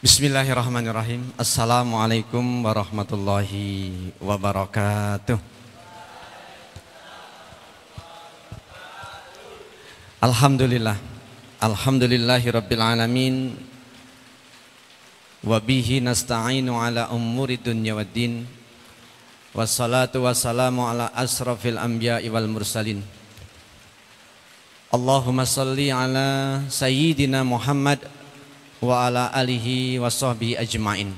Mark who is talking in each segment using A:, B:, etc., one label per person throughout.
A: Bismillahirrahmanirrahim. Assalamualaikum warahmatullahi wabarakatuh. Alhamdulillah. Alhamdulillahi rabbil alamin. Wabihi nasta'inu ala umuri dunya waddin. Wassalatu wassalamu ala asrafil anbiya'i wal mursalin. Allahumma salli ala sayyidina Muhammad wa ala alihi wa sahbihi ajma'in.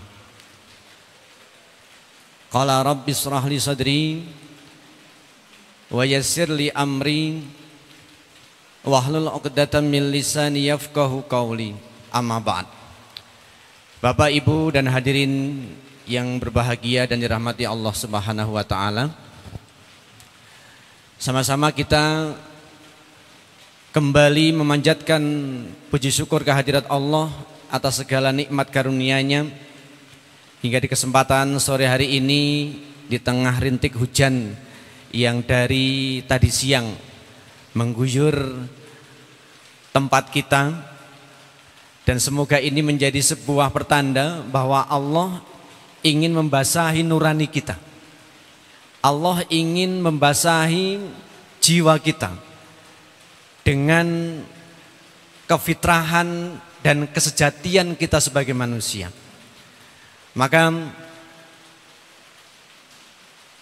A: Qala rabbi israh li sadri wa yassir li amri wahlul 'uqdatam min lisani yafqahu qawli. Amma ba'd. Bapak, Ibu dan hadirin yang berbahagia dan dirahmati Allah Subhanahu wa taala. Sama-sama kita kembali memanjatkan puji syukur kehadirat Allah atas segala nikmat karunia-Nya hingga di kesempatan sore hari ini di tengah rintik hujan yang dari tadi siang mengguyur tempat kita, dan semoga ini menjadi sebuah pertanda bahwa Allah ingin membasahi nurani kita. Allah ingin membasahi jiwa kita dengan kefitrahan dan kesejatian kita sebagai manusia. Maka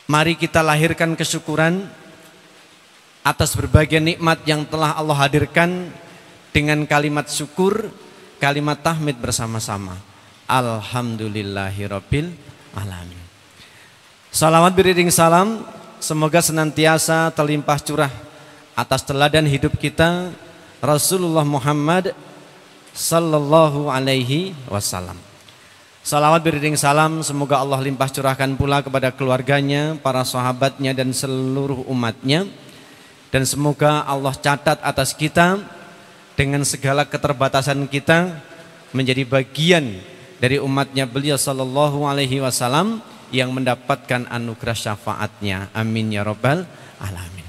A: mari kita lahirkan kesyukuran atas berbagai nikmat yang telah Allah hadirkan dengan kalimat syukur, kalimat tahmid bersama-sama. Alhamdulillahirabbil alamin. Salawat beriring salam semoga senantiasa terlimpah curah atas teladan hidup kita Rasulullah Muhammad sallallahu alaihi wasallam. Salawat beriring salam semoga Allah limpah curahkan pula kepada keluarganya, para sahabatnya dan seluruh umatnya. Dan semoga Allah catat atas kita dengan segala keterbatasan kita menjadi bagian dari umatnya beliau sallallahu alaihi wasallam yang mendapatkan anugerah syafaatnya. Amin ya rabbal alamin.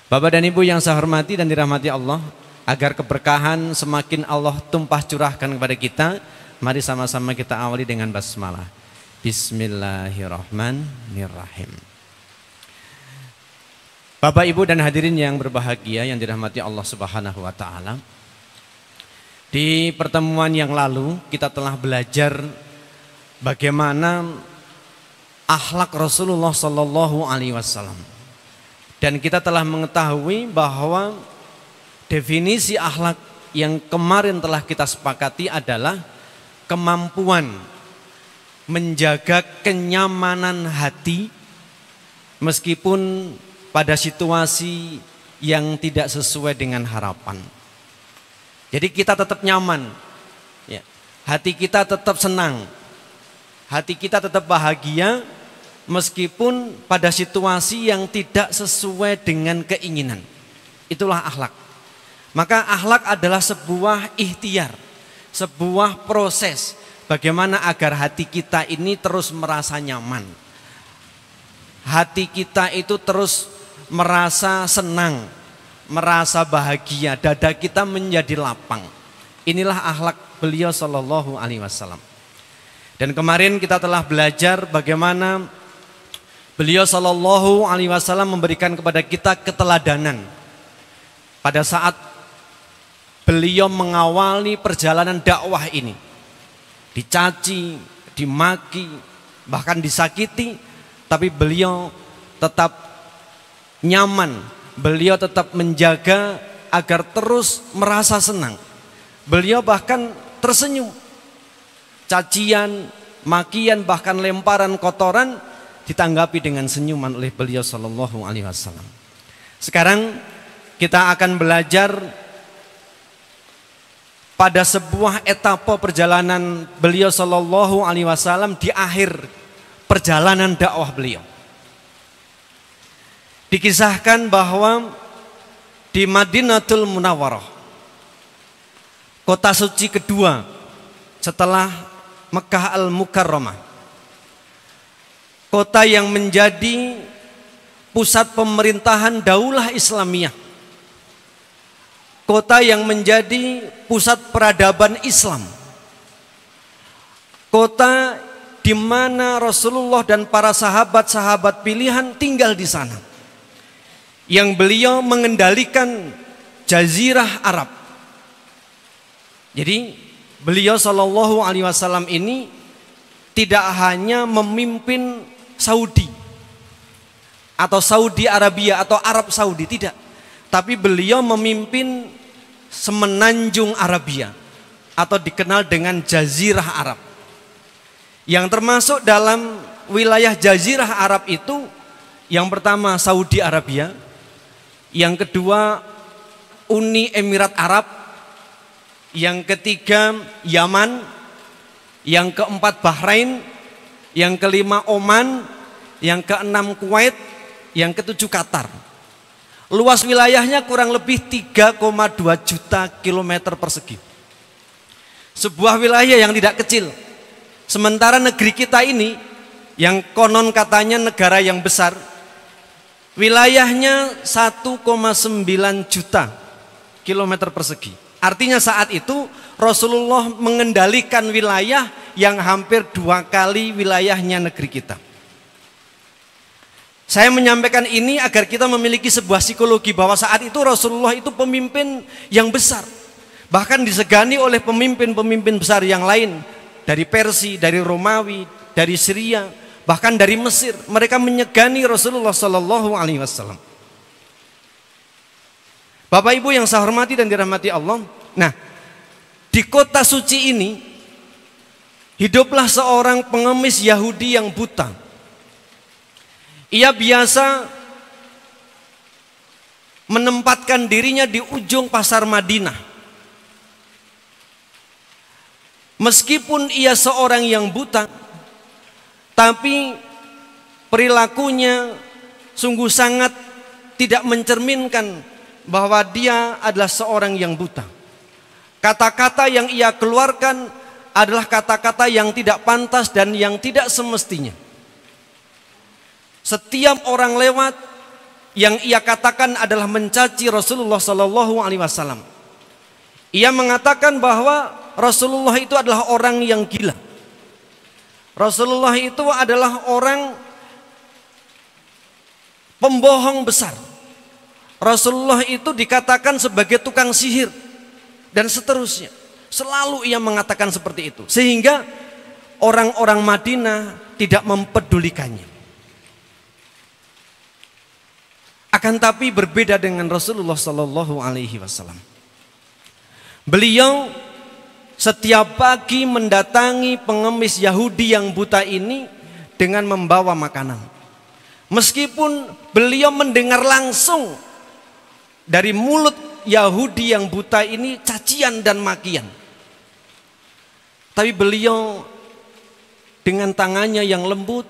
A: Bapak dan Ibu yang saya hormati dan dirahmati Allah, agar keberkahan semakin Allah tumpah curahkan kepada kita, mari sama-sama kita awali dengan basmalah. Bismillahirrahmanirrahim. Bapak, Ibu dan hadirin yang berbahagia yang dirahmati Allah Subhanahu wa taala. Di pertemuan yang lalu kita telah belajar bagaimana akhlak Rasulullah sallallahu alaihi wasallam. Dan kita telah mengetahui bahwa definisi akhlak yang kemarin telah kita sepakati adalah kemampuan menjaga kenyamanan hati meskipun pada situasi yang tidak sesuai dengan harapan. Jadi kita tetap nyaman, ya. Hati kita tetap senang, hati kita tetap bahagia meskipun pada situasi yang tidak sesuai dengan keinginan. Itulah akhlak. Maka akhlak adalah sebuah ikhtiar, sebuah proses bagaimana agar hati kita ini terus merasa nyaman. Hati kita itu terus merasa senang, merasa bahagia, dada kita menjadi lapang. Inilah akhlak beliau sallallahu alaihi wasallam. Dan kemarin kita telah belajar bagaimana beliau sallallahu alaihi wasallam memberikan kepada kita keteladanan pada saat beliau mengawali perjalanan dakwah ini. Dicaci, dimaki, bahkan disakiti, tapi beliau tetap nyaman, beliau tetap menjaga agar terus merasa senang. Beliau bahkan tersenyum. Cacian, makian, bahkan lemparan kotoran ditanggapi dengan senyuman oleh beliau sallallahu alaihi wasallam. Sekarang kita akan belajar pada sebuah etapa perjalanan beliau sallallahu alaihi wasallam di akhir perjalanan dakwah beliau. Dikisahkan bahwa di Madinatul Munawwarah, kota suci kedua setelah Mekah Al-Mukarramah, kota yang menjadi pusat pemerintahan daulah Islamiyah, kota yang menjadi pusat peradaban Islam, Kota di mana Rasulullah dan para sahabat-sahabat pilihan tinggal di sana, yang beliau mengendalikan Jazirah Arab. Jadi beliau Shallallahu Alaihi Wasallam ini tidak hanya memimpin Saudi atau Saudi Arabia atau Arab Saudi, tidak, tapi beliau memimpin semenanjung Arabia atau dikenal dengan Jazirah Arab. Yang termasuk dalam wilayah Jazirah Arab itu, yang pertama Saudi Arabia, yang kedua Uni Emirat Arab, yang ketiga Yaman, yang keempat Bahrain, yang kelima Oman, yang keenam Kuwait, yang ketujuh Qatar. Luas wilayahnya kurang lebih 3,2 juta kilometer persegi. Sebuah wilayah yang tidak kecil. Sementara negeri kita ini, yang konon katanya negara yang besar, wilayahnya 1,9 juta kilometer persegi. Artinya saat itu Rasulullah mengendalikan wilayah yang hampir 2 kali wilayahnya negeri kita. Saya menyampaikan ini agar kita memiliki sebuah psikologi bahwa saat itu Rasulullah itu pemimpin yang besar. Bahkan disegani oleh pemimpin-pemimpin besar yang lain, dari Persia, dari Romawi, dari Syria, bahkan dari Mesir. Mereka menyegani Rasulullah Sallallahu Alaihi Wasallam. Bapak Ibu yang saya hormati dan dirahmati Allah. Nah, di kota suci ini hiduplah seorang pengemis Yahudi yang buta. Ia biasa menempatkan dirinya di ujung pasar Madinah. Meskipun ia seorang yang buta, tapi perilakunya sungguh sangat tidak mencerminkan bahwa dia adalah seorang yang buta. Kata-kata yang ia keluarkan adalah kata-kata yang tidak pantas dan yang tidak semestinya. Setiap orang lewat, yang ia katakan adalah mencaci Rasulullah Sallallahu Alaihi Wasallam. Ia mengatakan bahwa Rasulullah itu adalah orang yang gila. Rasulullah itu adalah orang pembohong besar. Rasulullah itu dikatakan sebagai tukang sihir dan seterusnya. Selalu ia mengatakan seperti itu, sehingga orang-orang Madinah tidak mempedulikannya. Akan tapi berbeda dengan Rasulullah Sallallahu Alaihi Wasallam. Beliau setiap pagi mendatangi pengemis Yahudi yang buta ini dengan membawa makanan. Meskipun beliau mendengar langsung dari mulut Yahudi yang buta ini cacian dan makian, tapi beliau dengan tangannya yang lembut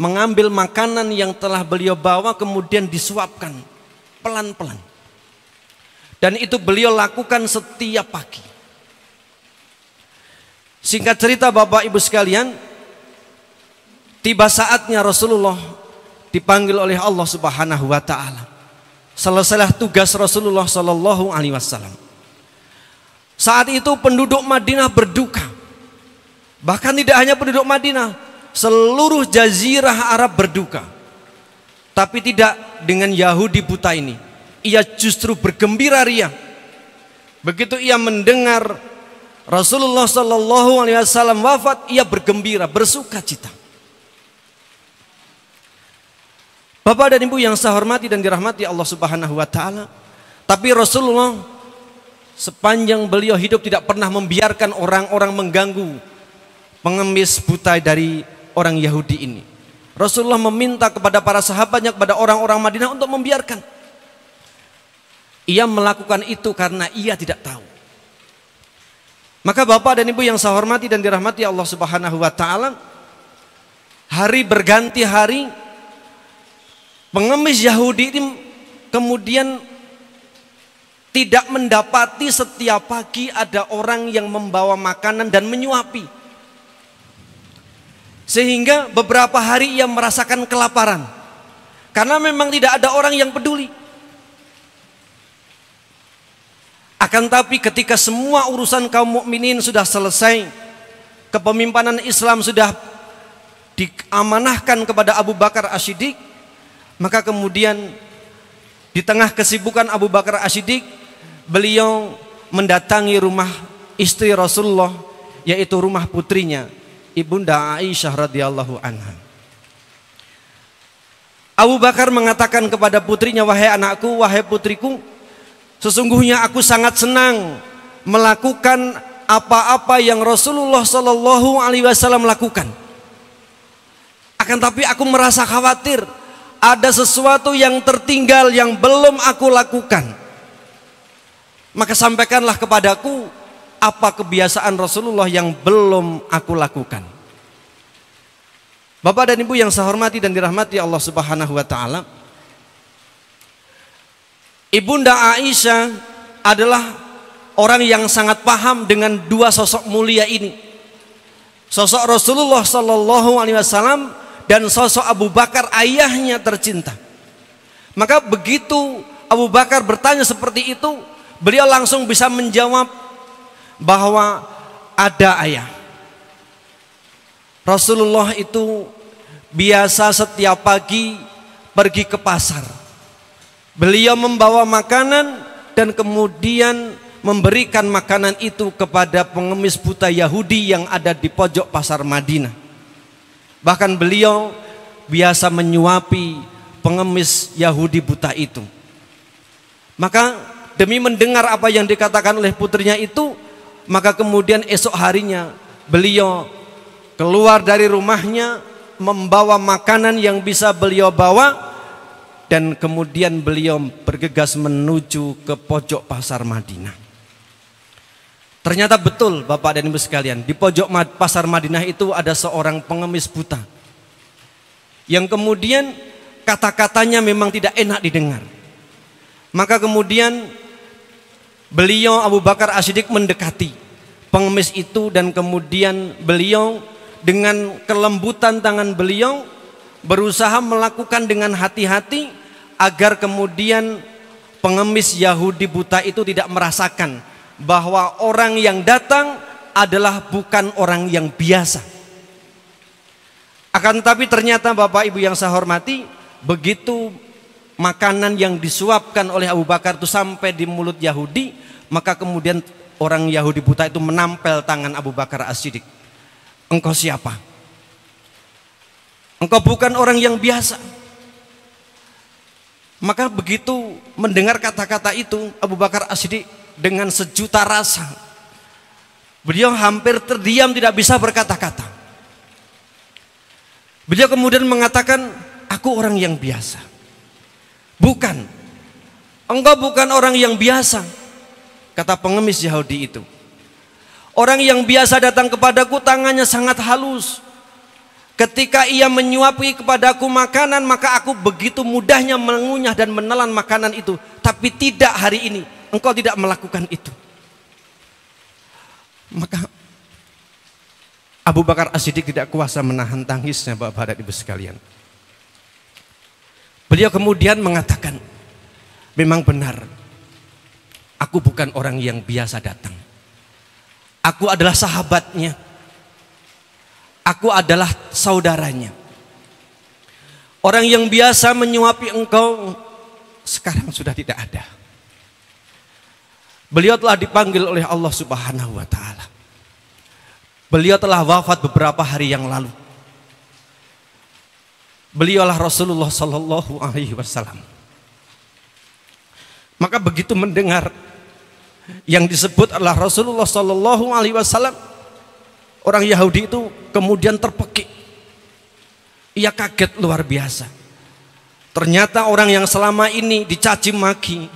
A: mengambil makanan yang telah beliau bawa, kemudian disuapkan pelan-pelan. Dan itu beliau lakukan setiap pagi. Singkat cerita Bapak Ibu sekalian, tiba saatnya Rasulullah dipanggil oleh Allah Subhanahu wa taala. Selesailah tugas Rasulullah Sallallahu Alaihi Wasallam. Saat itu penduduk Madinah berduka. Bahkan tidak hanya penduduk Madinah, seluruh jazirah Arab berduka. Tapi tidak dengan Yahudi buta ini. Ia justru bergembira ria. Begitu ia mendengar Rasulullah Sallallahu Alaihi Wasallam wafat, ia bergembira, bersuka cita. Bapak dan Ibu yang saya hormati dan dirahmati Allah Subhanahu wa taala, tapi Rasulullah sepanjang beliau hidup tidak pernah membiarkan orang-orang mengganggu pengemis buta dari orang Yahudi ini. Rasulullah meminta kepada para sahabatnya, kepada orang-orang Madinah untuk membiarkan. Ia melakukan itu karena ia tidak tahu. Maka Bapak dan Ibu yang saya hormati dan dirahmati Allah Subhanahu wa taala, hari berganti hari, pengemis Yahudi ini kemudian tidak mendapati setiap pagi ada orang yang membawa makanan dan menyuapi. Sehingga beberapa hari ia merasakan kelaparan, karena memang tidak ada orang yang peduli. Akan tapi ketika semua urusan kaum mukminin sudah selesai, kepemimpinan Islam sudah diamanahkan kepada Abu Bakar As-Siddiq, maka kemudian di tengah kesibukan Abu Bakar As-Siddiq, beliau mendatangi rumah istri Rasulullah, yaitu rumah putrinya Ibunda Aisyah radhiyallahu anha. Abu Bakar mengatakan kepada putrinya, "Wahai anakku, wahai putriku, sesungguhnya aku sangat senang melakukan apa-apa yang Rasulullah Shallallahu Alaihi Wasallam lakukan. Akan tapi aku merasa khawatir ada sesuatu yang tertinggal yang belum aku lakukan. Maka sampaikanlah kepadaku apa kebiasaan Rasulullah yang belum aku lakukan." Bapak dan Ibu yang saya hormati dan dirahmati Allah Subhanahu wa taala, Ibunda Aisyah adalah orang yang sangat paham dengan dua sosok mulia ini. Sosok Rasulullah Sallallahu Alaihi Wasallam dan sosok Abu Bakar, ayahnya tercinta. Maka begitu Abu Bakar bertanya seperti itu, beliau langsung bisa menjawab bahwa ada ayah. Rasulullah itu biasa setiap pagi pergi ke pasar. Beliau membawa makanan dan kemudian memberikan makanan itu kepada pengemis buta Yahudi yang ada di pojok pasar Madinah. Bahkan beliau biasa menyuapi pengemis Yahudi buta itu. Maka demi mendengar apa yang dikatakan oleh putrinya itu, maka kemudian esok harinya beliau keluar dari rumahnya membawa makanan yang bisa beliau bawa, dan kemudian beliau bergegas menuju ke pojok pasar Madinah. Ternyata betul Bapak dan Ibu sekalian, di pojok pasar Madinah itu ada seorang pengemis buta yang kemudian kata-katanya memang tidak enak didengar. Maka kemudian beliau Abu Bakar As-Siddiq mendekati pengemis itu, dan kemudian beliau dengan kelembutan tangan beliau berusaha melakukan dengan hati-hati agar kemudian pengemis Yahudi buta itu tidak merasakan bahwa orang yang datang adalah bukan orang yang biasa. Akan tetapi ternyata Bapak Ibu yang saya hormati, begitu makanan yang disuapkan oleh Abu Bakar itu sampai di mulut Yahudi, maka kemudian orang Yahudi buta itu menampel tangan Abu Bakar As-Siddiq. "Engkau siapa? Engkau bukan orang yang biasa." Maka begitu mendengar kata-kata itu, Abu Bakar As-Siddiq dengan sejuta rasa, beliau hampir terdiam, tidak bisa berkata-kata. Beliau kemudian mengatakan, "Aku orang yang biasa." "Bukan, engkau bukan orang yang biasa," kata pengemis Yahudi itu. "Orang yang biasa datang kepadaku tangannya sangat halus. Ketika ia menyuapi kepadaku makanan, maka aku begitu mudahnya mengunyah dan menelan makanan itu. Tapi tidak hari ini, engkau tidak melakukan itu." Maka Abu Bakar As-Siddiq tidak kuasa menahan tangisnya Bapak dan Ibu sekalian. Beliau kemudian mengatakan, "Memang benar, aku bukan orang yang biasa datang. Aku adalah sahabatnya. Aku adalah saudaranya. Orang yang biasa menyuapi engkau sekarang sudah tidak ada. Beliau telah dipanggil oleh Allah Subhanahu wa taala. Beliau telah wafat beberapa hari yang lalu. Beliaulah Rasulullah Sallallahu Alaihi Wasallam." Maka begitu mendengar yang disebut adalah Rasulullah Sallallahu Alaihi Wasallam, orang Yahudi itu kemudian terpekik. Ia kaget luar biasa. Ternyata orang yang selama ini dicaci maki,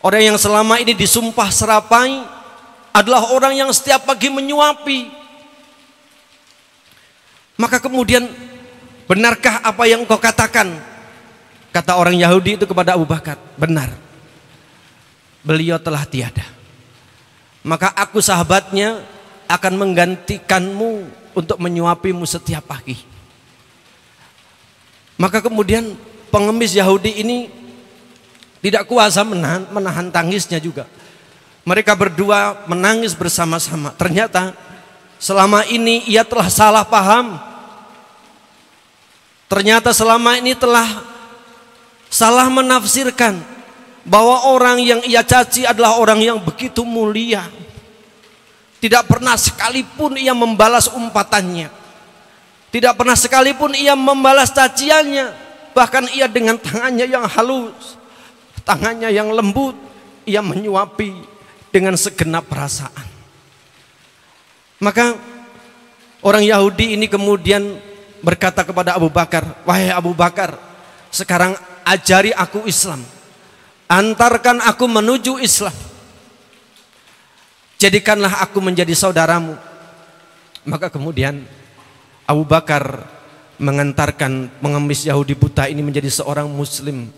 A: orang yang selama ini disumpah serapai, adalah orang yang setiap pagi menyuapi. Maka kemudian, "Benarkah apa yang engkau katakan?" Kata orang Yahudi itu kepada Abu Bakar, "Benar, beliau telah tiada. Maka aku sahabatnya akan menggantikanmu untuk menyuapimu setiap pagi." Maka kemudian pengemis Yahudi ini tidak kuasa menahan tangisnya juga. Mereka berdua menangis bersama-sama. Ternyata selama ini ia telah salah paham. Ternyata selama ini telah salah menafsirkan bahwa orang yang ia caci adalah orang yang begitu mulia. Tidak pernah sekalipun ia membalas umpatannya. Tidak pernah sekalipun ia membalas caciannya. Bahkan ia dengan tangannya yang halus, tangannya yang lembut, ia menyuapi dengan segenap perasaan. Maka orang Yahudi ini kemudian berkata kepada Abu Bakar, "Wahai Abu Bakar, sekarang ajari aku Islam. Antarkan aku menuju Islam. Jadikanlah aku menjadi saudaramu." Maka kemudian Abu Bakar mengantarkan pengemis Yahudi buta ini menjadi seorang muslim.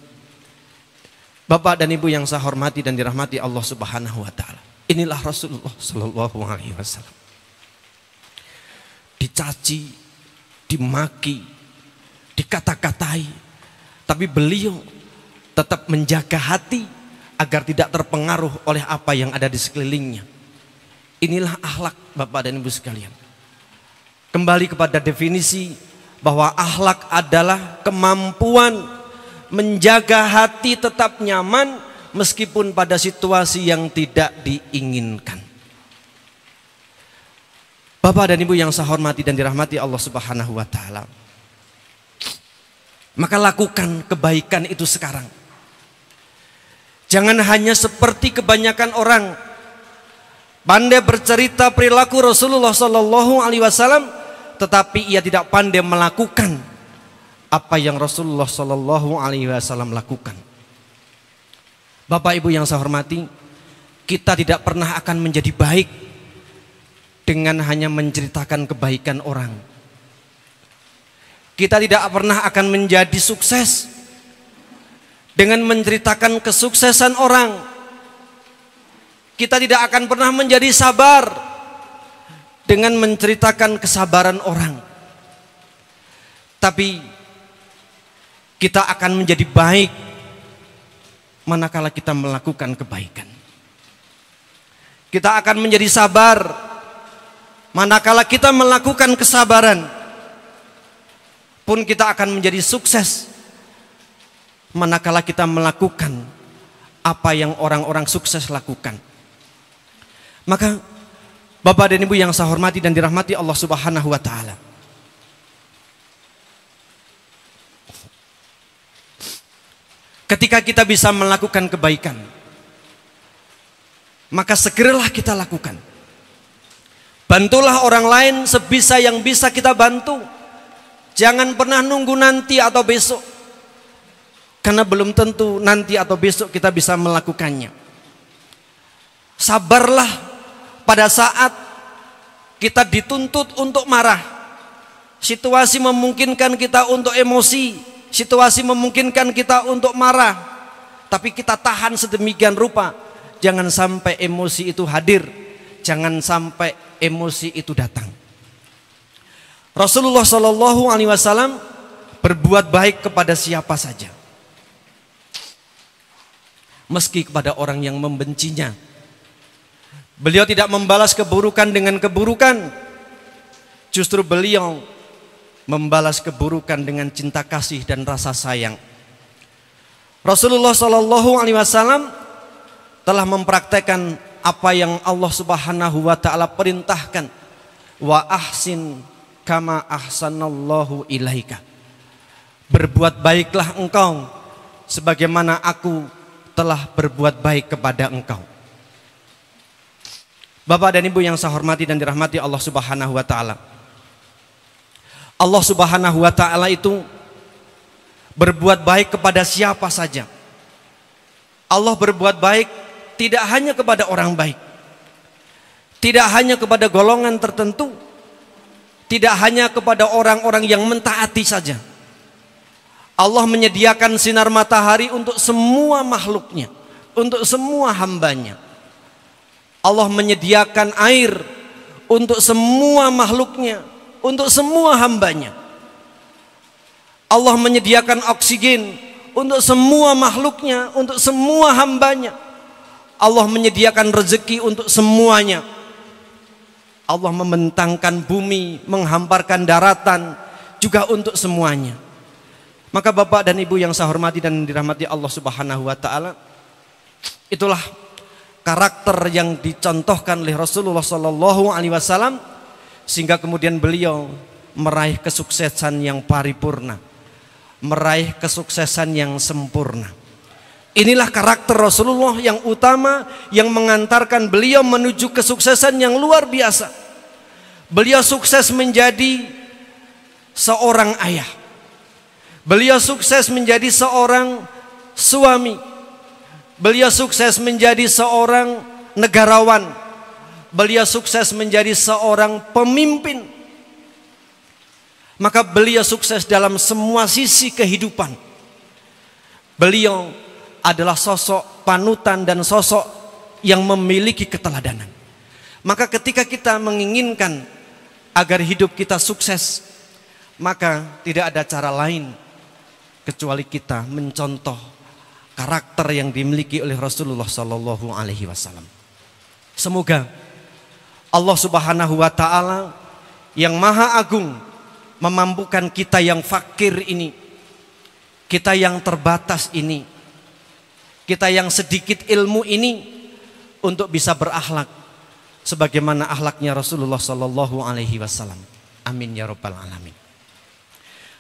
A: Bapak dan Ibu yang saya hormati dan dirahmati Allah Subhanahu wa taala. Inilah Rasulullah sallallahu alaihi wasallam. Dicaci, dimaki, dikata-katai, tapi beliau tetap menjaga hati agar tidak terpengaruh oleh apa yang ada di sekelilingnya. Inilah akhlak Bapak dan Ibu sekalian. Kembali kepada definisi bahwa akhlak adalah kemampuan menjaga hati tetap nyaman meskipun pada situasi yang tidak diinginkan. Bapak dan Ibu yang saya hormati dan dirahmati Allah Subhanahu wa taala. Maka lakukan kebaikan itu sekarang. Jangan hanya seperti kebanyakan orang pandai bercerita perilaku Rasulullah sallallahu alaihi wasallam, tetapi ia tidak pandai melakukan apa yang Rasulullah sallallahu alaihi wasallam lakukan. Bapak Ibu yang saya hormati, kita tidak pernah akan menjadi baik dengan hanya menceritakan kebaikan orang. Kita tidak pernah akan menjadi sukses dengan menceritakan kesuksesan orang. Kita tidak akan pernah menjadi sabar dengan menceritakan kesabaran orang. Tapi kita akan menjadi baik manakala kita melakukan kebaikan. Kita akan menjadi sabar manakala kita melakukan kesabaran. Pun kita akan menjadi sukses manakala kita melakukan apa yang orang-orang sukses lakukan. Maka Bapak dan Ibu yang saya hormati dan dirahmati Allah Subhanahu wa taala, ketika kita bisa melakukan kebaikan, maka segeralah kita lakukan. Bantulah orang lain sebisa yang bisa kita bantu. Jangan pernah nunggu nanti atau besok, karena belum tentu nanti atau besok kita bisa melakukannya. Sabarlah pada saat kita dituntut untuk marah. Situasi memungkinkan kita untuk emosi, situasi memungkinkan kita untuk marah, tapi kita tahan sedemikian rupa. Jangan sampai emosi itu hadir, jangan sampai emosi itu datang. Rasulullah Shallallahu Alaihi Wasallam berbuat baik kepada siapa saja, meski kepada orang yang membencinya. Beliau tidak membalas keburukan dengan keburukan, justru beliau membalas keburukan dengan cinta kasih dan rasa sayang. Rasulullah Shallallahu Alaihi Wasallam telah mempraktekkan apa yang Allah Subhanahu Wa Taala perintahkan. Wa ahsin kama ahsanallahu ilaika. Berbuat baiklah engkau sebagaimana aku telah berbuat baik kepada engkau. Bapak dan Ibu yang saya hormati dan dirahmati Allah Subhanahu wa taala. Allah Subhanahu wa taala itu berbuat baik kepada siapa saja. Allah berbuat baik tidak hanya kepada orang baik, tidak hanya kepada golongan tertentu, tidak hanya kepada orang-orang yang mentaati saja. Allah menyediakan sinar matahari untuk semua makhluknya, untuk semua hambanya. Allah menyediakan air untuk semua makhluknya, untuk semua hambanya. Allah menyediakan oksigen untuk semua makhluknya, untuk semua hambanya. Allah menyediakan rezeki untuk semuanya. Allah membentangkan bumi, menghamparkan daratan, juga untuk semuanya. Maka Bapak dan Ibu yang saya hormati dan dirahmati Allah Subhanahu wa taala, itulah karakter yang dicontohkan oleh Rasulullah sallallahu alaihi wasallam sehingga kemudian beliau meraih kesuksesan yang paripurna, meraih kesuksesan yang sempurna. Inilah karakter Rasulullah yang utama yang mengantarkan beliau menuju kesuksesan yang luar biasa. Beliau sukses menjadi seorang ayah. Beliau sukses menjadi seorang suami. Beliau sukses menjadi seorang negarawan. Beliau sukses menjadi seorang pemimpin. Maka beliau sukses dalam semua sisi kehidupan. Beliau adalah sosok panutan dan sosok yang memiliki keteladanan. Maka ketika kita menginginkan agar hidup kita sukses, maka tidak ada cara lain kecuali kita mencontoh karakter yang dimiliki oleh Rasulullah sallallahu alaihi wasallam. Semoga Allah Subhanahu wa taala yang Maha Agung memampukan kita yang fakir ini, kita yang terbatas ini, kita yang sedikit ilmu ini untuk bisa berakhlak sebagaimana akhlaknya Rasulullah sallallahu alaihi wasallam. Amin ya rabbal alamin.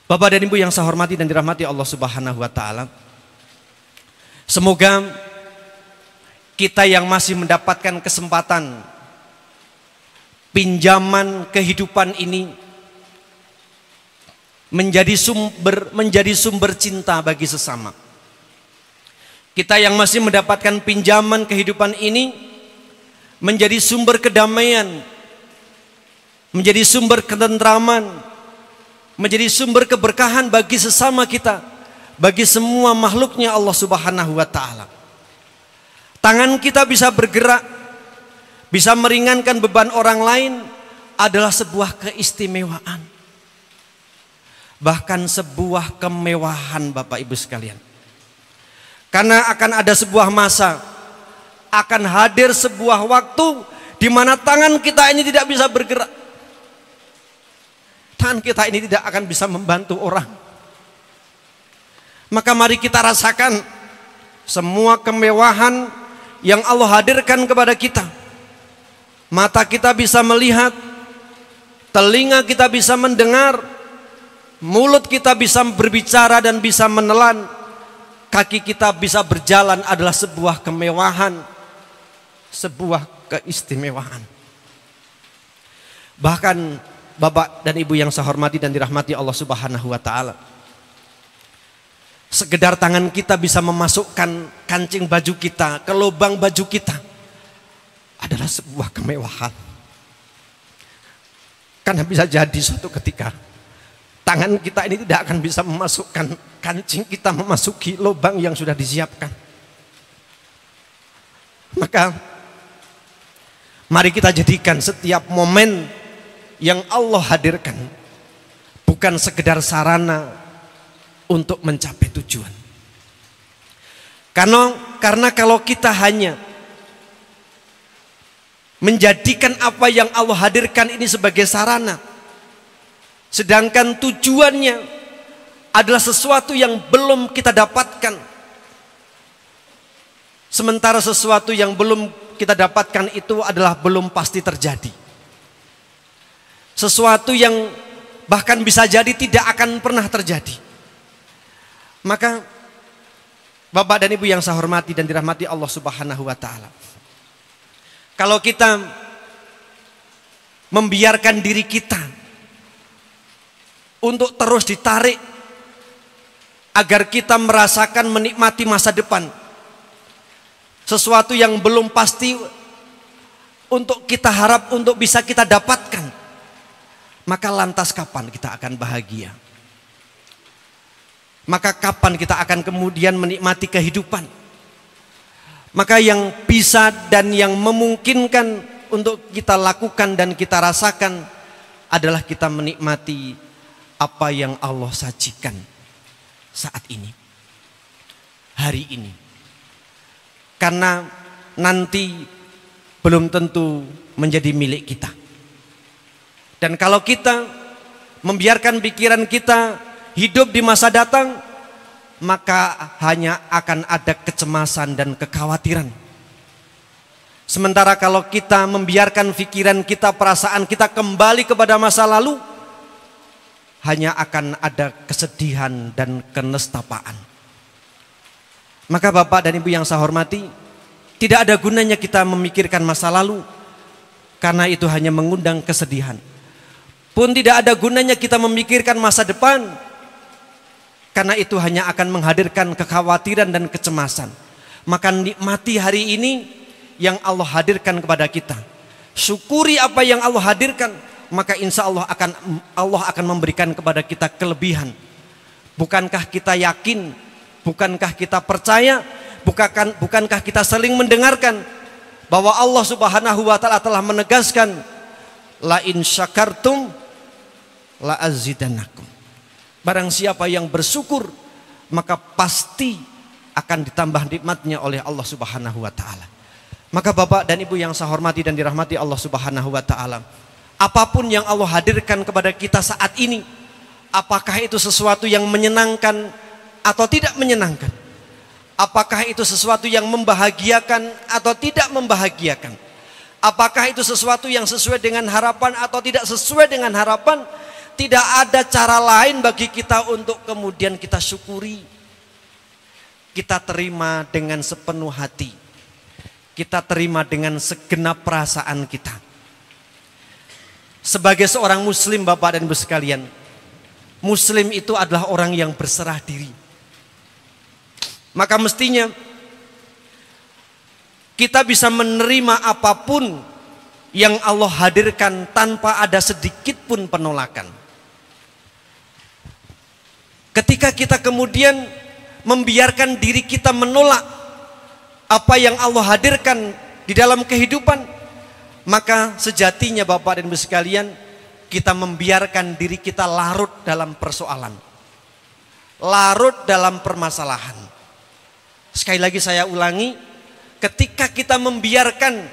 A: Bapak dan Ibu yang saya hormati dan dirahmati Allah Subhanahu wa taala, semoga kita yang masih mendapatkan kesempatan pinjaman kehidupan ini menjadi sumber cinta bagi sesama. Kita yang masih mendapatkan pinjaman kehidupan ini menjadi sumber kedamaian, menjadi sumber ketentraman, menjadi sumber keberkahan bagi sesama kita, bagi semua makhluknya Allah Subhanahu wa taala. Tangan kita bisa bergerak, bisa meringankan beban orang lain adalah sebuah keistimewaan. Bahkan sebuah kemewahan Bapak Ibu sekalian. Karena akan ada sebuah masa, akan hadir sebuah waktu di mana tangan kita ini tidak bisa bergerak. Tangan kita ini tidak akan bisa membantu orang. Maka mari kita rasakan semua kemewahan yang Allah hadirkan kepada kita. Mata kita bisa melihat, telinga kita bisa mendengar, mulut kita bisa berbicara dan bisa menelan, kaki kita bisa berjalan adalah sebuah kemewahan, sebuah keistimewaan. Bahkan Bapak dan Ibu yang saya hormati dan dirahmati Allah Subhanahu wa taala, sekedar tangan kita bisa memasukkan kancing baju kita ke lubang baju kita adalah sebuah kemewahan. Karena bisa jadi suatu ketika tangan kita ini tidak akan bisa memasukkan kancing kita memasuki lubang yang sudah disiapkan. Maka mari kita jadikan setiap momen yang Allah hadirkan bukan sekedar sarana untuk mencapai tujuan. Karena kalau kita hanya menjadikan apa yang Allah hadirkan ini sebagai sarana, sedangkan tujuannya adalah sesuatu yang belum kita dapatkan, sementara sesuatu yang belum kita dapatkan itu adalah belum pasti terjadi. Sesuatu yang bahkan bisa jadi tidak akan pernah terjadi. Maka Bapak dan Ibu yang saya hormati dan dirahmati Allah Subhanahu wa taala, kalau kita membiarkan diri kita untuk terus ditarik agar kita merasakan menikmati masa depan, sesuatu yang belum pasti untuk kita harap untuk bisa kita dapatkan, maka lantas kapan kita akan bahagia? Maka kapan kita akan kemudian menikmati kehidupan? Maka yang bisa dan yang memungkinkan untuk kita lakukan dan kita rasakan adalah kita menikmati apa yang Allah sajikan saat ini, hari ini. Karena nanti belum tentu menjadi milik kita. Dan kalau kita membiarkan pikiran kita hidup di masa datang, maka hanya akan ada kecemasan dan kekhawatiran. Sementara kalau kita membiarkan pikiran kita, perasaan kita kembali kepada masa lalu, hanya akan ada kesedihan dan kenestapaan. Maka Bapak dan Ibu yang saya hormati, tidak ada gunanya kita memikirkan masa lalu, karena itu hanya mengundang kesedihan. Pun tidak ada gunanya kita memikirkan masa depan, karena itu hanya akan menghadirkan kekhawatiran dan kecemasan. Maka nikmati hari ini yang Allah hadirkan kepada kita. Syukuri apa yang Allah hadirkan, maka insya Allah akan memberikan kepada kita kelebihan. Bukankah kita yakin? Bukankah kita percaya? Bukankah kita saling mendengarkan bahwa Allah Subhanahu wa taala telah menegaskan, la in syakartum la azidannakum. Barang siapa yang bersyukur, maka pasti akan ditambah nikmatnya oleh Allah Subhanahu wa taala. Maka Bapak dan Ibu yang saya hormati dan dirahmati Allah Subhanahu wa taala, apapun yang Allah hadirkan kepada kita saat ini, apakah itu sesuatu yang menyenangkan atau tidak menyenangkan? Apakah itu sesuatu yang membahagiakan atau tidak membahagiakan? Apakah itu sesuatu yang sesuai dengan harapan atau tidak sesuai dengan harapan? Tidak ada cara lain bagi kita untuk kemudian kita syukuri. Kita terima dengan sepenuh hati. Kita terima dengan segenap perasaan kita. Sebagai seorang muslim Bapak dan Ibu sekalian, muslim itu adalah orang yang berserah diri. Maka mestinya kita bisa menerima apapun yang Allah hadirkan tanpa ada sedikit pun penolakan. Ketika kita kemudian membiarkan diri kita menolak apa yang Allah hadirkan di dalam kehidupan, maka sejatinya Bapak dan Ibu sekalian, kita membiarkan diri kita larut dalam persoalan, larut dalam permasalahan. Sekali lagi saya ulangi, ketika kita membiarkan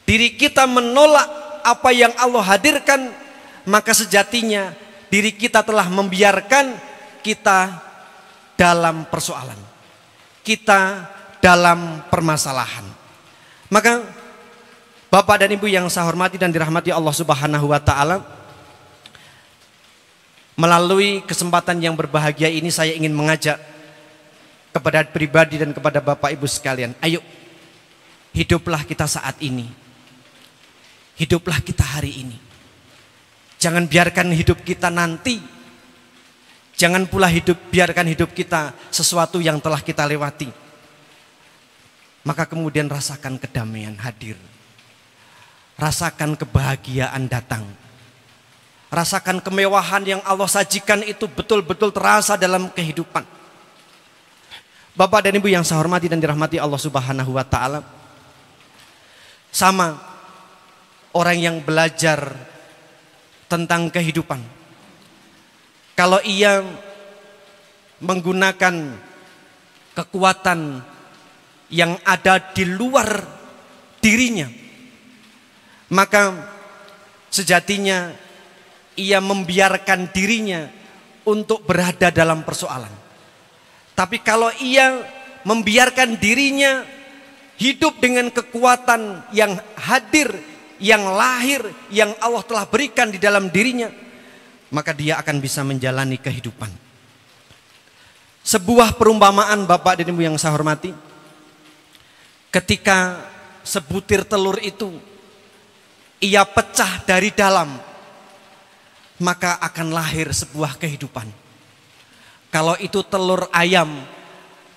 A: diri kita menolak apa yang Allah hadirkan, maka sejatinya diri kita telah membiarkan kita dalam persoalan, kita dalam permasalahan. Maka Bapak dan Ibu yang saya hormati dan dirahmati Allah Subhanahu wa taala, melalui kesempatan yang berbahagia ini saya ingin mengajak kepada pribadi dan kepada Bapak Ibu sekalian, ayo hiduplah kita saat ini. Hiduplah kita hari ini. Jangan biarkan hidup kita nanti. Jangan pula biarkan hidup kita sesuatu yang telah kita lewati. Maka kemudian rasakan kedamaian hadir. Rasakan kebahagiaan datang. Rasakan kemewahan yang Allah sajikan itu betul-betul terasa dalam kehidupan. Bapak dan Ibu yang saya hormati dan dirahmati Allah Subhanahu wa taala, sama orang yang belajar tentang kehidupan, kalau ia menggunakan kekuatan yang ada di luar dirinya, maka sejatinya ia membiarkan dirinya untuk berada dalam persoalan. Tapi kalau ia membiarkan dirinya hidup dengan kekuatan yang hadir, yang lahir, yang Allah telah berikan di dalam dirinya, maka dia akan bisa menjalani kehidupan. Sebuah perumpamaan Bapak dan Ibu yang saya hormati, ketika sebutir telur itu ia pecah dari dalam, maka akan lahir sebuah kehidupan. Kalau itu telur ayam,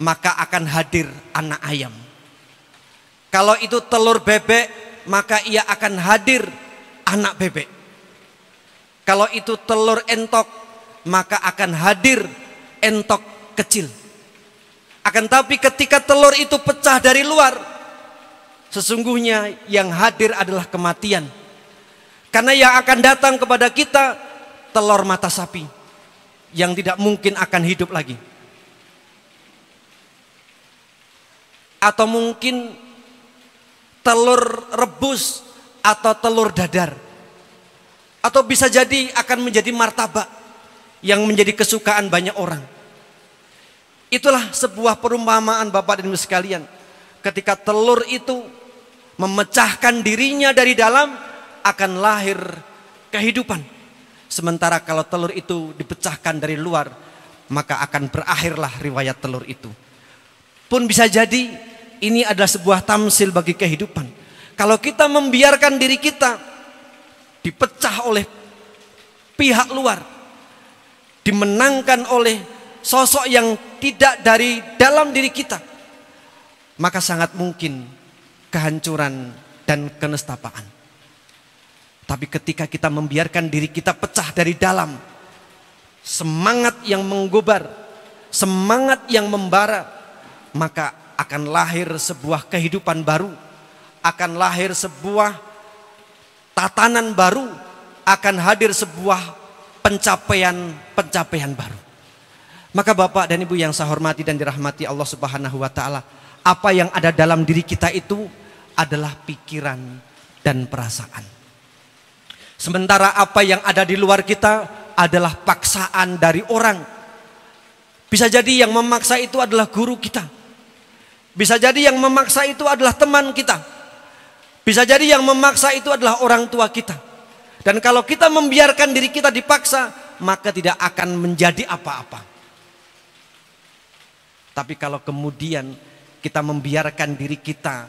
A: maka akan hadir anak ayam. Kalau itu telur bebek, maka ia akan hadir anak bebek. Kalau itu telur entok, maka akan hadir entok kecil. Akan tapi ketika telur itu pecah dari luar, sesungguhnya yang hadir adalah kematian. Karena yang akan datang kepada kita telur mata sapi yang tidak mungkin akan hidup lagi. Atau mungkin telur rebus atau telur dadar. Atau bisa jadi akan menjadi martabak yang menjadi kesukaan banyak orang. Itulah sebuah perumpamaan Bapak dan Ibu sekalian. Ketika telur itu memecahkan dirinya dari dalam, akan lahir kehidupan. Sementara kalau telur itu dipecahkan dari luar, maka akan berakhirlah riwayat telur itu. Pun bisa jadi ini adalah sebuah tamsil bagi kehidupan. Kalau kita membiarkan diri kita dipecah oleh pihak luar, dimenangkan oleh sosok yang tidak dari dalam diri kita, maka sangat mungkin kehancuran dan kenestapaan. Tapi ketika kita membiarkan diri kita pecah dari dalam, semangat yang menggobar, semangat yang membara, maka akan lahir sebuah kehidupan baru, akan lahir sebuah tatanan baru, akan hadir sebuah pencapaian baru. Maka Bapak dan Ibu yang saya hormati dan dirahmati Allah Subhanahu wa taala, apa yang ada dalam diri kita itu adalah pikiran dan perasaan. Sementara apa yang ada di luar kita adalah paksaan dari orang. Bisa jadi yang memaksa itu adalah guru kita. Bisa jadi yang memaksa itu adalah teman kita. Bisa jadi yang memaksa itu adalah orang tua kita. Dan kalau kita membiarkan diri kita dipaksa, maka tidak akan menjadi apa-apa. Tapi kalau kemudian kita membiarkan diri kita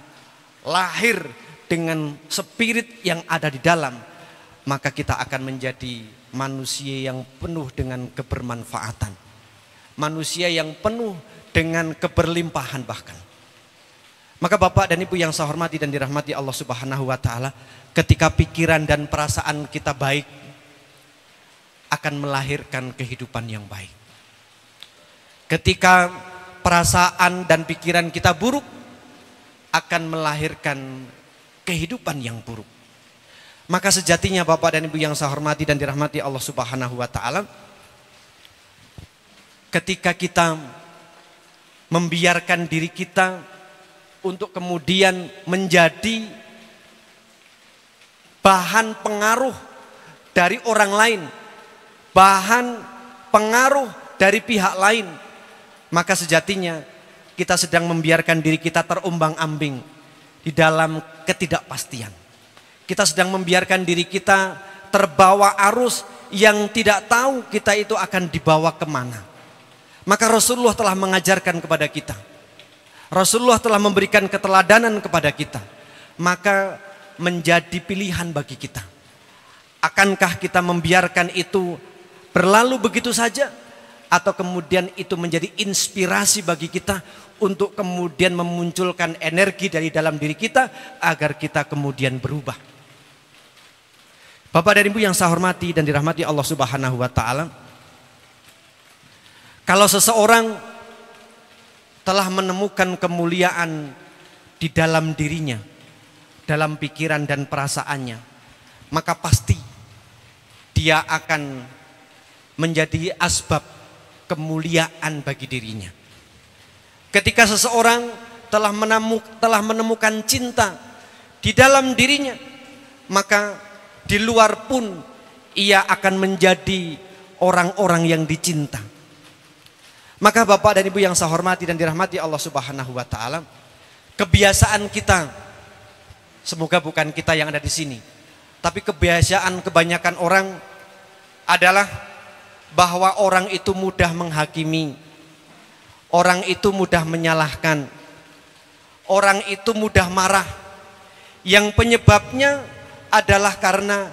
A: lahir dengan spirit yang ada di dalam, maka kita akan menjadi manusia yang penuh dengan kebermanfaatan. Manusia yang penuh dengan keberlimpahan bahkan. Maka Bapak dan Ibu yang saya hormati dan dirahmati Allah Subhanahu wa taala, ketika pikiran dan perasaan kita baik, akan melahirkan kehidupan yang baik. Ketika perasaan dan pikiran kita buruk, akan melahirkan kehidupan yang buruk. Maka sejatinya Bapak dan Ibu yang saya hormati dan dirahmati Allah Subhanahu wa taala, ketika kita membiarkan diri kita untuk kemudian menjadi bahan pengaruh dari orang lain, bahan pengaruh dari pihak lain, maka sejatinya kita sedang membiarkan diri kita terombang-ambing di dalam ketidakpastian. Kita sedang membiarkan diri kita terbawa arus yang tidak tahu kita itu akan dibawa kemana. Maka Rasulullah telah mengajarkan kepada kita. Rasulullah telah memberikan keteladanan kepada kita. Maka menjadi pilihan bagi kita. Akankah kita membiarkan itu berlalu begitu saja? Atau kemudian itu menjadi inspirasi bagi kita untuk kemudian memunculkan energi dari dalam diri kita agar kita kemudian berubah. Bapak dan Ibu yang saya hormati dan dirahmati Allah Subhanahu wa taala, kalau seseorang telah menemukan kemuliaan di dalam dirinya, dalam pikiran dan perasaannya, maka pasti dia akan menjadi asbab kemuliaan bagi dirinya. Ketika seseorang telah menemukan cinta di dalam dirinya, maka di luar pun ia akan menjadi orang-orang yang dicinta. Maka Bapak dan Ibu yang saya hormati dan dirahmati Allah Subhanahu wa taala, kebiasaan kita, semoga bukan kita yang ada di sini, tapi kebiasaan kebanyakan orang adalah bahwa orang itu mudah menghakimi, orang itu mudah menyalahkan, orang itu mudah marah, yang penyebabnya adalah karena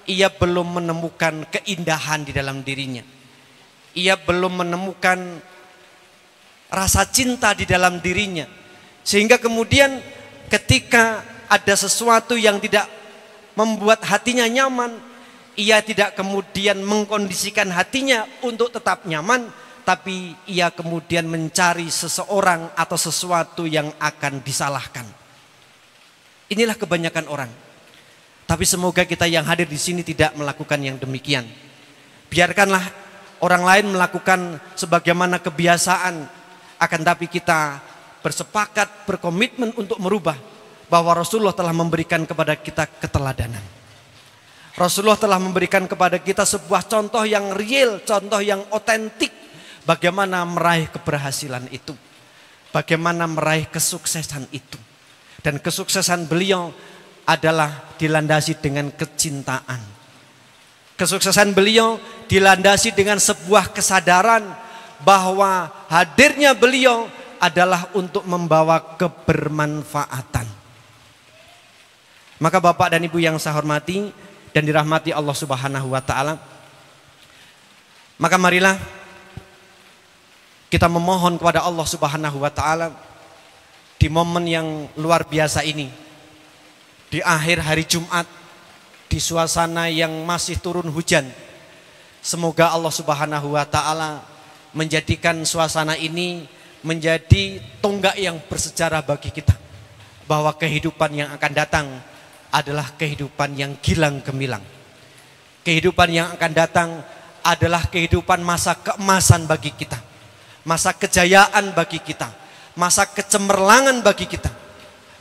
A: ia belum menemukan keindahan di dalam dirinya. Ia belum menemukan rasa cinta di dalam dirinya. Sehingga kemudian ketika ada sesuatu yang tidak membuat hatinya nyaman, ia tidak kemudian mengkondisikan hatinya untuk tetap nyaman, tapi ia kemudian mencari seseorang atau sesuatu yang akan disalahkan. Inilah kebanyakan orang. Tapi semoga kita yang hadir di sini tidak melakukan yang demikian. Biarkanlah orang lain melakukan sebagaimana kebiasaan, akan tapi kita bersepakat, berkomitmen untuk merubah, bahwa Rasulullah telah memberikan kepada kita keteladanan. Rasulullah telah memberikan kepada kita sebuah contoh yang real, contoh yang otentik. Bagaimana meraih keberhasilan itu. Bagaimana meraih kesuksesan itu. Dan kesuksesan beliau adalah dilandasi dengan kecintaan. Kesuksesan beliau dilandasi dengan sebuah kesadaran bahwa hadirnya beliau adalah untuk membawa kebermanfaatan. Maka Bapak dan Ibu yang saya hormati dan dirahmati Allah Subhanahu wa taala, maka marilah kita memohon kepada Allah Subhanahu wa taala di momen yang luar biasa ini, di akhir hari Jumat, di suasana yang masih turun hujan. Semoga Allah Subhanahu wa taala menjadikan suasana ini menjadi tonggak yang bersejarah bagi kita, bahwa kehidupan yang akan datang adalah kehidupan yang gilang gemilang. Kehidupan yang akan datang adalah kehidupan masa keemasan bagi kita, masa kejayaan bagi kita, masa kecemerlangan bagi kita.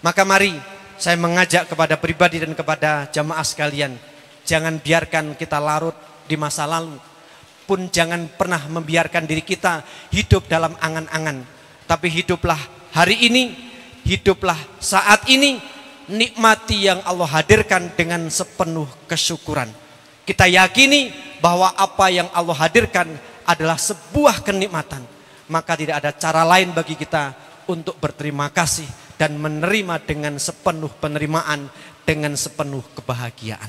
A: Maka mari saya mengajak kepada pribadi dan kepada jamaah sekalian, jangan biarkan kita larut di masa lalu, pun jangan pernah membiarkan diri kita hidup dalam angan-angan. Tapi hiduplah hari ini, hiduplah saat ini, nikmati yang Allah hadirkan dengan sepenuh kesyukuran. Kita yakini bahwa apa yang Allah hadirkan adalah sebuah kenikmatan. Maka tidak ada cara lain bagi kita untuk berterima kasih dan menerima dengan sepenuh penerimaan, dengan sepenuh kebahagiaan.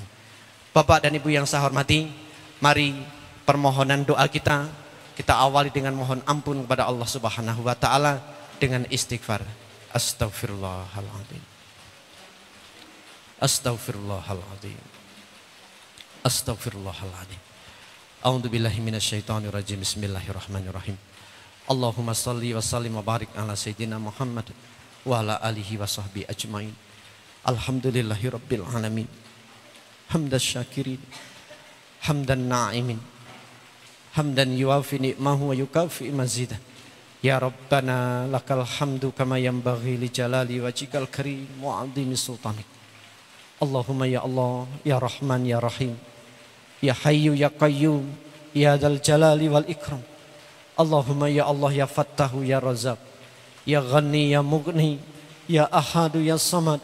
A: Bapak dan Ibu yang saya hormati, mari permohonan doa kita awali dengan mohon ampun kepada Allah Subhanahu wa taala dengan istighfar. Astaghfirullahaladzim. Astaghfirullahaladzim. Astaghfirullahaladzim. A'udzubillahi minasyaitonirrajim. Bismillahirrahmanirrahim. Allahumma salli wa sallim wa barik ala sayyidina Muhammad wa ala alihi wa sahbihi ajmain. Alhamdulillahi rabbil alamin. Hamdan syakirin, hamdan na'imin, hamdan yuafi ni'mahu wa yukafi mazidah. Ya Rabbana lakal hamdu kama yanbaghi li jalali wajhikal karim wa 'azimi sultanik. Allahumma ya Allah, ya Rahman, ya Rahim, ya Hayyu, ya Qayyum, ya Dzal Jalali wal Ikram. Allahumma ya Allah, ya Fattahu, ya Razzaq, ya Ghani, ya Mughni, ya Ahadu, ya Samad,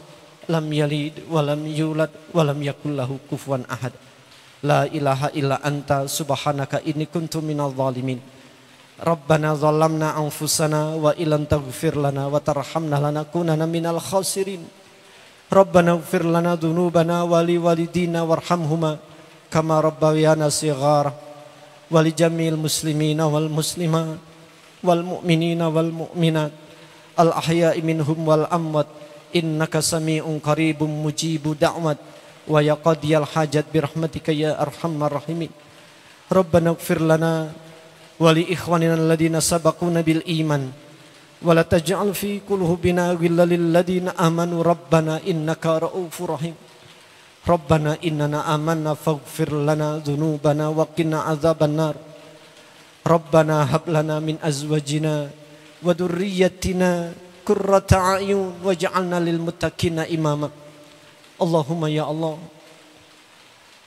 A: lam yalid, walam yulad, walam yakul lahu kufuwan ahad. La ilaha illa anta subhanaka inni kuntu minadh dhalimin. Rabbana zalamna anfusana wa illam taghfir lana wa tarhamna lanakunanna minal khasirin. Rabbana ighfir lana dhunubana wa li walidina warhamhuma kama rabbayana shighara wa li jamil muslimina wal muslimat wal mu'minina wal mu'minat al ahya'i minhum wal amwat innaka sami'un qaribun mujibu da'wat wa yaqdiyal hajat birahmatika ya arhamar rahimin. Rabbana ighfir lana wa li ikhwanina alladhina sabaquna bil iman wa la taj'al fi qulubina ghillan lil ladzina amanu rabbana innaka ra'ufur rahim. Rabbana innana amanna faghfir lana dzunubana wa qina adzabannar. Rabbana hab lana min azwajina wa dzurriyyatina qurrata a'yun waj'alna lil muttaqina imama. Allahumma ya Allah,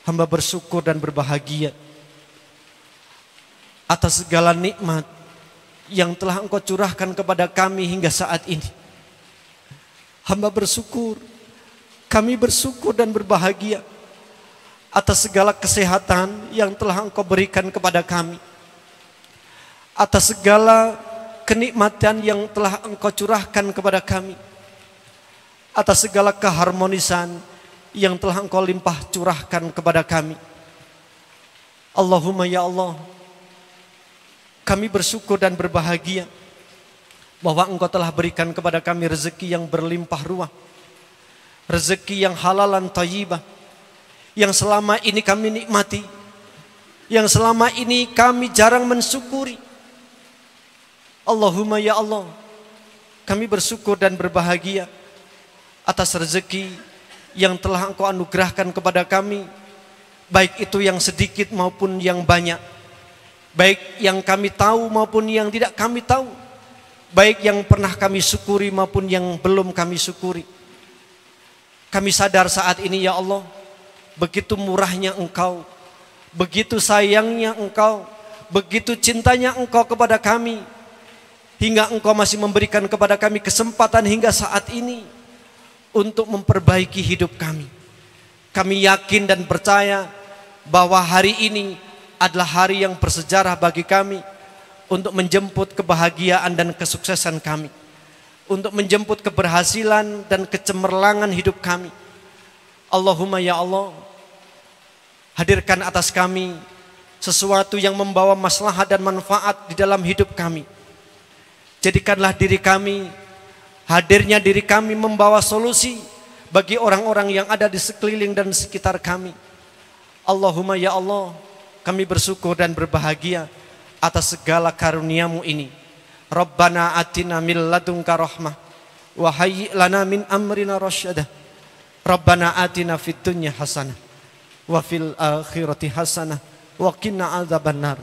A: hamba bersyukur dan berbahagia atas segala nikmat yang telah Engkau curahkan kepada kami hingga saat ini. Hamba bersyukur, kami bersyukur dan berbahagia atas segala kesehatan yang telah Engkau berikan kepada kami, atas segala kenikmatan yang telah Engkau curahkan kepada kami, atas segala keharmonisan yang telah Engkau limpah curahkan kepada kami. Allahumma ya Allah, kami bersyukur dan berbahagia bahwa Engkau telah berikan kepada kami rezeki yang berlimpah ruah, rezeki yang halalan thayyibah, yang selama ini kami nikmati, yang selama ini kami jarang mensyukuri. Allahumma ya Allah, kami bersyukur dan berbahagia atas rezeki yang telah Engkau anugerahkan kepada kami, baik itu yang sedikit maupun yang banyak, baik yang kami tahu maupun yang tidak kami tahu, baik yang pernah kami syukuri maupun yang belum kami syukuri. Kami sadar saat ini ya Allah,
B: begitu murahnya Engkau, begitu sayangnya Engkau, begitu cintanya Engkau kepada kami, hingga Engkau masih memberikan kepada kami kesempatan hingga saat ini untuk memperbaiki hidup kami. Kami yakin dan percaya bahwa hari ini adalah hari yang bersejarah bagi kami untuk menjemput kebahagiaan dan kesuksesan kami, untuk menjemput keberhasilan dan kecemerlangan hidup kami. Allahumma ya Allah, hadirkan atas kami sesuatu yang membawa maslahat dan manfaat di dalam hidup kami. Jadikanlah diri kami, hadirnya diri kami membawa solusi bagi orang-orang yang ada di sekeliling dan sekitar kami. Allahumma ya Allah, kami bersyukur dan berbahagia atas segala karunia-Mu ini. Rabbana atina min ladunka rahmah wa hayyi' lana min amrina rasyada. Rabbana atina fid dunya hasanah wa fil akhirati hasanah wa qina adzabannar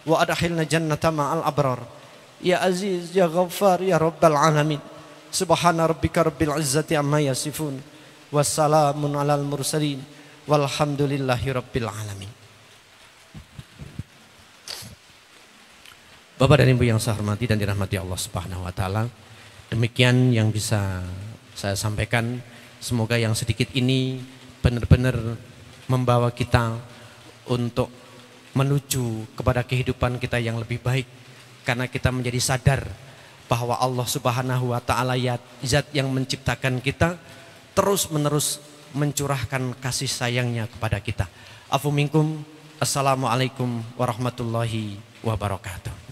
B: wa adkhilna jannata ma'al abrar. Ya Aziz ya Ghaffar ya Rabbal alamin. Subhana rabbika rabbil izzati amma yasifun. Wassalamun alal mursalin. Walhamdulillahi rabbil alamin. Bapak dan Ibu yang saya hormati dan dirahmati Allah Subhanahu wa taala, demikian yang bisa saya sampaikan. Semoga yang sedikit ini benar-benar membawa kita untuk menuju kepada kehidupan kita yang lebih baik, karena kita menjadi sadar bahwa Allah Subhanahu wa taala zat yang menciptakan kita terus-menerus mencurahkan kasih sayangnya kepada kita. Afu minkum. Assalamualaikum warahmatullahi wabarakatuh.